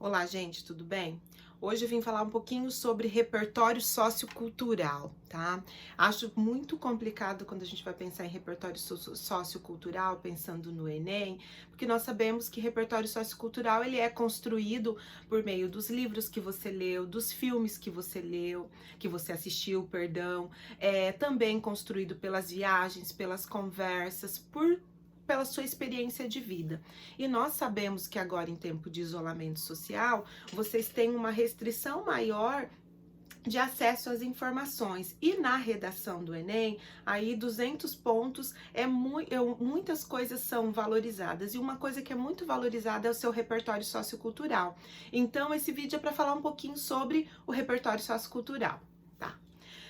Olá, gente, tudo bem? Hoje eu vim falar um pouquinho sobre repertório sociocultural, tá? Acho muito complicado quando a gente vai pensar em repertório sociocultural, pensando no Enem, porque nós sabemos que repertório sociocultural ele é construído por meio dos livros que você leu, dos filmes que você leu, que você assistiu, perdão, também construído pelas viagens, pelas conversas, pela sua experiência de vida. E nós sabemos que agora, em tempo de isolamento social, vocês têm uma restrição maior de acesso às informações. E na redação do Enem, aí 200 pontos, muitas coisas são valorizadas. E uma coisa que é muito valorizada é o seu repertório sociocultural. Então, esse vídeo é para falar um pouquinho sobre o repertório sociocultural. Tá?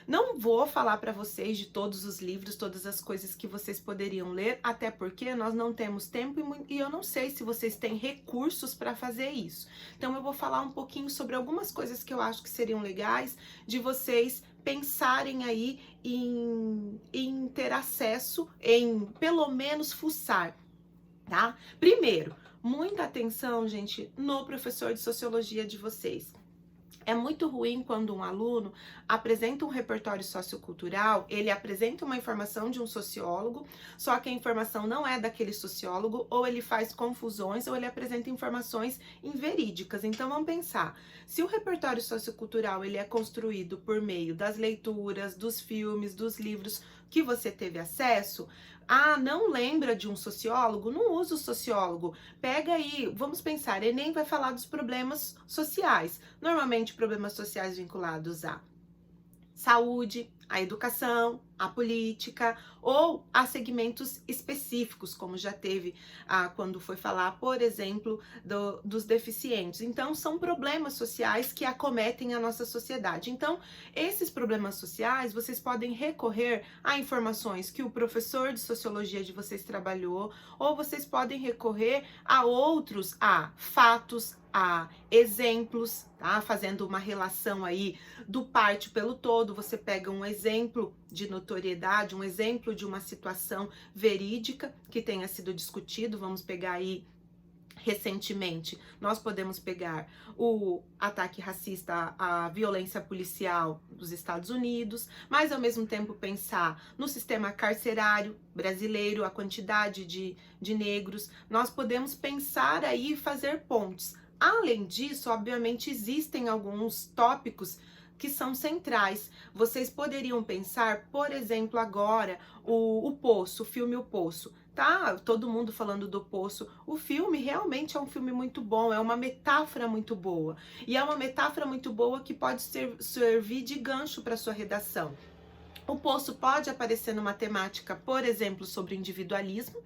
Não vou falar para vocês de todos os livros, todas as coisas que vocês poderiam ler, até porque nós não temos tempo e eu não sei se vocês têm recursos para fazer isso. Então eu vou falar um pouquinho sobre algumas coisas que eu acho que seriam legais de vocês pensarem aí em ter acesso, em pelo menos fuçar, tá? Primeiro, muita atenção, gente, no professor de sociologia de vocês. É muito ruim quando um aluno apresenta um repertório sociocultural, ele apresenta uma informação de um sociólogo, só que a informação não é daquele sociólogo, ou ele faz confusões, ou ele apresenta informações inverídicas. Então vamos pensar, se o repertório sociocultural ele é construído por meio das leituras, dos filmes, dos livros que você teve acesso, não lembra de um sociólogo? Não usa o sociólogo. Pega aí, vamos pensar, Enem vai falar dos problemas sociais. Normalmente problemas sociais vinculados à saúde, à educação, à política ou a segmentos específicos, como já teve quando foi falar, por exemplo, dos deficientes. Então, são problemas sociais que acometem a nossa sociedade. Então, esses problemas sociais, vocês podem recorrer a informações que o professor de sociologia de vocês trabalhou, ou vocês podem recorrer a outros, a fatos, a exemplos, tá? Fazendo uma relação aí do parte pelo todo, você pega um exemplo de notoriedade, um exemplo de uma situação verídica que tenha sido discutido, vamos pegar aí recentemente, nós podemos pegar o ataque racista, a violência policial dos Estados Unidos, mas ao mesmo tempo pensar no sistema carcerário brasileiro, a quantidade de negros, nós podemos pensar aí e fazer pontes. Além disso, obviamente, existem alguns tópicos que são centrais. Vocês poderiam pensar, por exemplo, agora, o Poço, o filme O Poço. Tá, todo mundo falando do Poço. O filme realmente é um filme muito bom, é uma metáfora muito boa. E é uma metáfora muito boa que pode servir de gancho para sua redação. O Poço pode aparecer numa temática, por exemplo, sobre individualismo,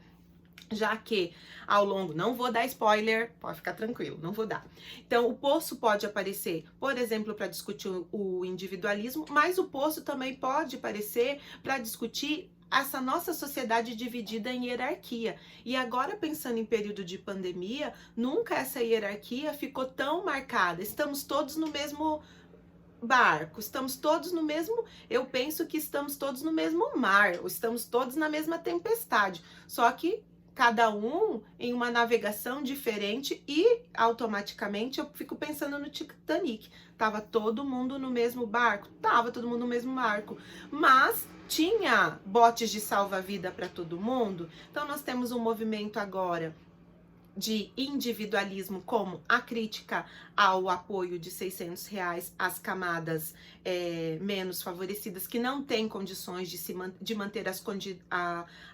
já que ao longo, não vou dar spoiler, pode ficar tranquilo, não vou dar. Então, o Poço pode aparecer, por exemplo, para discutir o individualismo, mas o Poço também pode aparecer para discutir essa nossa sociedade dividida em hierarquia. E agora, pensando em período de pandemia, nunca essa hierarquia ficou tão marcada. Estamos todos no mesmo barco, estamos todos no mesmo, eu penso que estamos todos no mesmo mar, estamos todos na mesma tempestade, só que cada um em uma navegação diferente e automaticamente eu fico pensando no Titanic. Tava todo mundo no mesmo barco? Tava todo mundo no mesmo barco, mas tinha botes de salva-vida para todo mundo. Então nós temos um movimento agora de individualismo, como a crítica ao apoio de R$ 600 às camadas menos favorecidas, que não têm condições de manter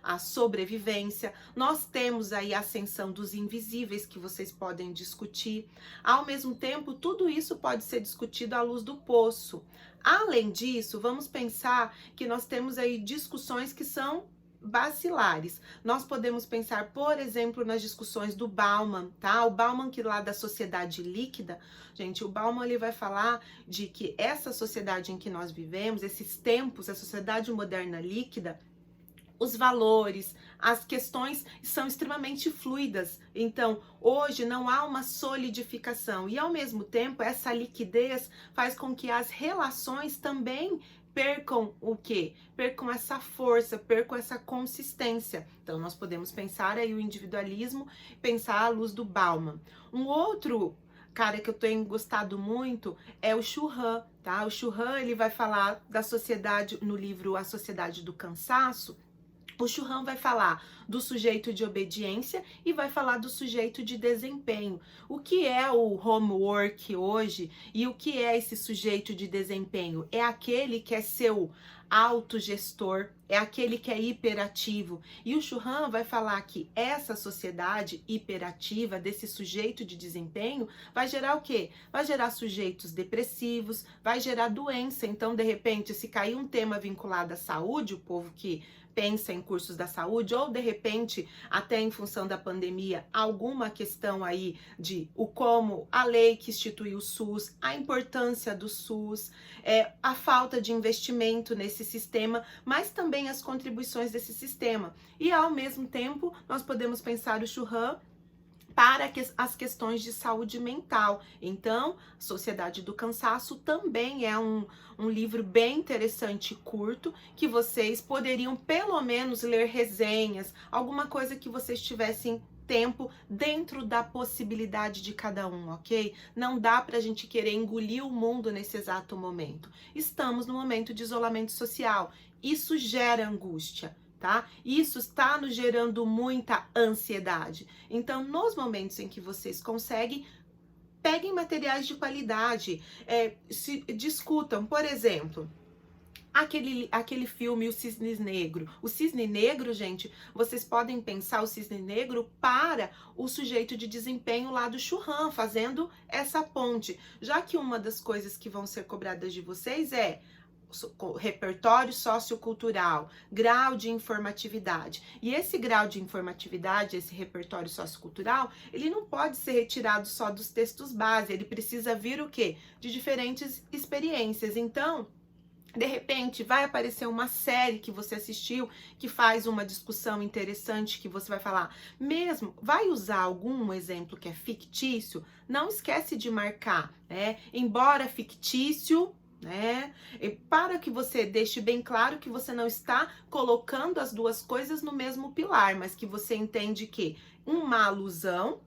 a sobrevivência. Nós temos aí a ascensão dos invisíveis, que vocês podem discutir. Ao mesmo tempo, tudo isso pode ser discutido à luz do Poço. Além disso, vamos pensar que nós temos aí discussões que são basilares. Nós podemos pensar, por exemplo, nas discussões do Bauman, tá? O Bauman, que lá da sociedade líquida, gente, o Bauman ele vai falar de que essa sociedade em que nós vivemos, esses tempos, a sociedade moderna líquida, os valores, as questões são extremamente fluidas. Então, hoje não há uma solidificação e, ao mesmo tempo, essa liquidez faz com que as relações também percam o quê? Percam essa força, percam essa consistência. Então, nós podemos pensar aí o individualismo, pensar à luz do Bauman. Um outro cara que eu tenho gostado muito é o Churran, tá? O Churran, ele vai falar da sociedade, no livro A Sociedade do Cansaço. O Churran vai falar do sujeito de obediência e vai falar do sujeito de desempenho. O que é o homework hoje e o que é esse sujeito de desempenho? É aquele que é seu autogestor, é aquele que é hiperativo. E o Churran vai falar que essa sociedade hiperativa, desse sujeito de desempenho, vai gerar o quê? Vai gerar sujeitos depressivos, vai gerar doença. Então, de repente, se cair um tema vinculado à saúde, o povo que pensa em cursos da saúde, ou de repente, até em função da pandemia, alguma questão aí de o como a lei que instituiu o SUS, a importância do SUS, a falta de investimento nesse sistema, mas também as contribuições desse sistema. E ao mesmo tempo, nós podemos pensar o Churran para as questões de saúde mental. Então, Sociedade do Cansaço também é um livro bem interessante e curto, que vocês poderiam pelo menos ler resenhas, alguma coisa que vocês tivessem tempo dentro da possibilidade de cada um, ok? Não dá pra gente querer engolir o mundo nesse exato momento. Estamos no momento de isolamento social. Isso gera angústia. Tá? Isso está nos gerando muita ansiedade. Então, nos momentos em que vocês conseguem, peguem materiais de qualidade, se discutam, por exemplo, aquele filme O Cisne Negro. O Cisne Negro, gente, vocês podem pensar o Cisne Negro para o sujeito de desempenho lá do Churran, fazendo essa ponte. Já que uma das coisas que vão ser cobradas de vocês é repertório sociocultural, grau de informatividade. E esse grau de informatividade, esse repertório sociocultural, ele não pode ser retirado só dos textos base, ele precisa vir o quê? De diferentes experiências. Então, de repente, vai aparecer uma série que você assistiu que faz uma discussão interessante que você vai falar, mesmo, vai usar algum exemplo que é fictício, não esquece de marcar, né? Embora fictício, né? E para que você deixe bem claro que você não está colocando as duas coisas no mesmo pilar, mas que você entende que uma alusão,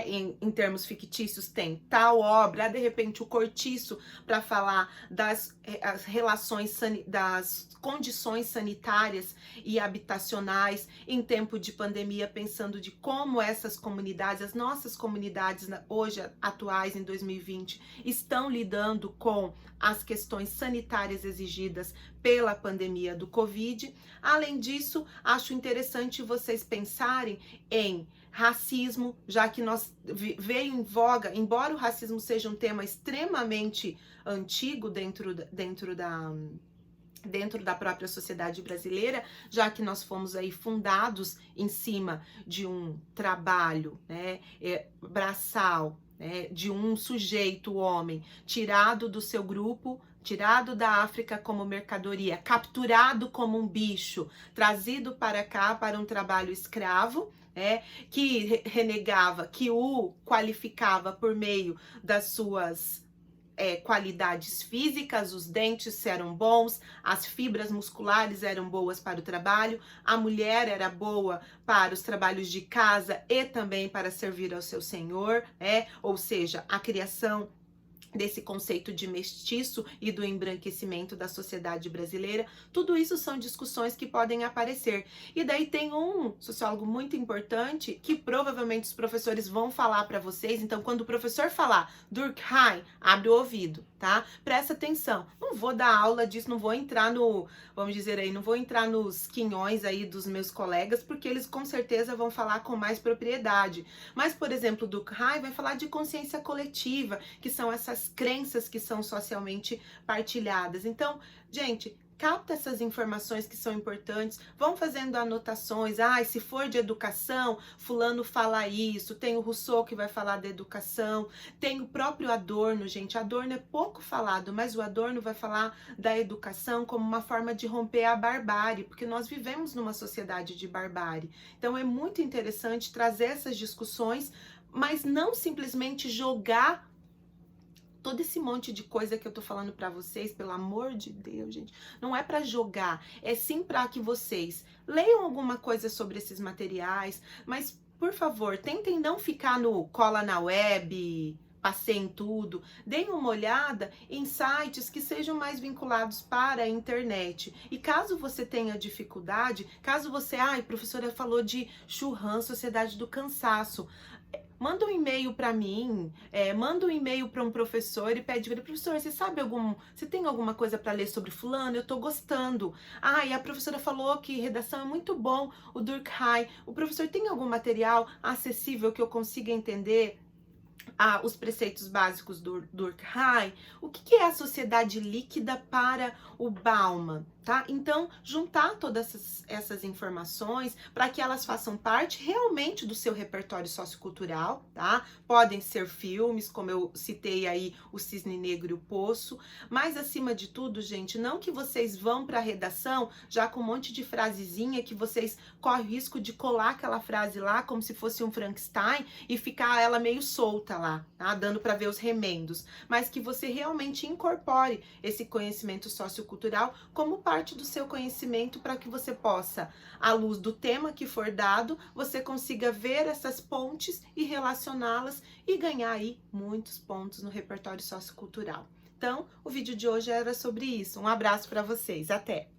em termos fictícios, tem tal obra, de repente o Cortiço para falar das as relações, das condições sanitárias e habitacionais em tempo de pandemia, pensando de como essas comunidades, as nossas comunidades hoje atuais em 2020, estão lidando com as questões sanitárias exigidas pela pandemia do Covid. Além disso, acho interessante vocês pensarem em racismo, já que veio em voga, embora o racismo seja um tema extremamente antigo dentro da própria sociedade brasileira, já que nós fomos aí fundados em cima de um trabalho, né, braçal, né, de um sujeito, homem, tirado do seu grupo, tirado da África como mercadoria, capturado como um bicho, trazido para cá para um trabalho escravo, que renegava, que o qualificava por meio das suas qualidades físicas, os dentes eram bons, as fibras musculares eram boas para o trabalho, a mulher era boa para os trabalhos de casa e também para servir ao seu senhor, ou seja, a criação desse conceito de mestiço e do embranquecimento da sociedade brasileira. Tudo isso são discussões que podem aparecer. E daí tem um sociólogo muito importante que provavelmente os professores vão falar para vocês. Então, quando o professor falar Durkheim, abre o ouvido, tá? Presta atenção. Não vou dar aula disso, não vou entrar vamos dizer aí, não vou entrar nos quinhões aí dos meus colegas, porque eles com certeza vão falar com mais propriedade. Mas, por exemplo, Durkheim vai falar de consciência coletiva, que são essas crenças que são socialmente partilhadas. Então, gente, capta essas informações que são importantes, vão fazendo anotações, se for de educação, fulano fala isso, tem o Rousseau que vai falar da educação, tem o próprio Adorno, gente, Adorno é pouco falado, mas o Adorno vai falar da educação como uma forma de romper a barbárie, porque nós vivemos numa sociedade de barbárie. Então é muito interessante trazer essas discussões, mas não simplesmente jogar todo esse monte de coisa que eu tô falando pra vocês, pelo amor de Deus, gente, não é pra jogar, é sim pra que vocês leiam alguma coisa sobre esses materiais, mas, por favor, tentem não ficar no cola na web, passei em tudo, deem uma olhada em sites que sejam mais vinculados para a internet. E caso você tenha dificuldade, caso você, professora falou de Churran, Sociedade do Cansaço, manda um e-mail para mim, manda um e-mail para um professor e pede para ele, professor, você tem alguma coisa para ler sobre fulano? Eu tô gostando. E a professora falou que redação é muito bom, o Durkheim. O professor tem algum material acessível que eu consiga entender? Os preceitos básicos do Durkheim. O que é a sociedade líquida para o Bauman? Tá? Então, juntar todas essas informações para que elas façam parte realmente do seu repertório sociocultural, tá? Podem ser filmes, como eu citei aí, O Cisne Negro e o Poço, mas acima de tudo, gente, não que vocês vão para a redação já com um monte de frasezinha que vocês correm o risco de colar aquela frase lá como se fosse um Frankenstein e ficar ela meio solta lá, tá? Dando para ver os remendos, mas que você realmente incorpore esse conhecimento sociocultural como parte do seu conhecimento para que você possa, à luz do tema que for dado, você consiga ver essas pontes e relacioná-las e ganhar aí muitos pontos no repertório sociocultural. Então, o vídeo de hoje era sobre isso. Um abraço para vocês. Até!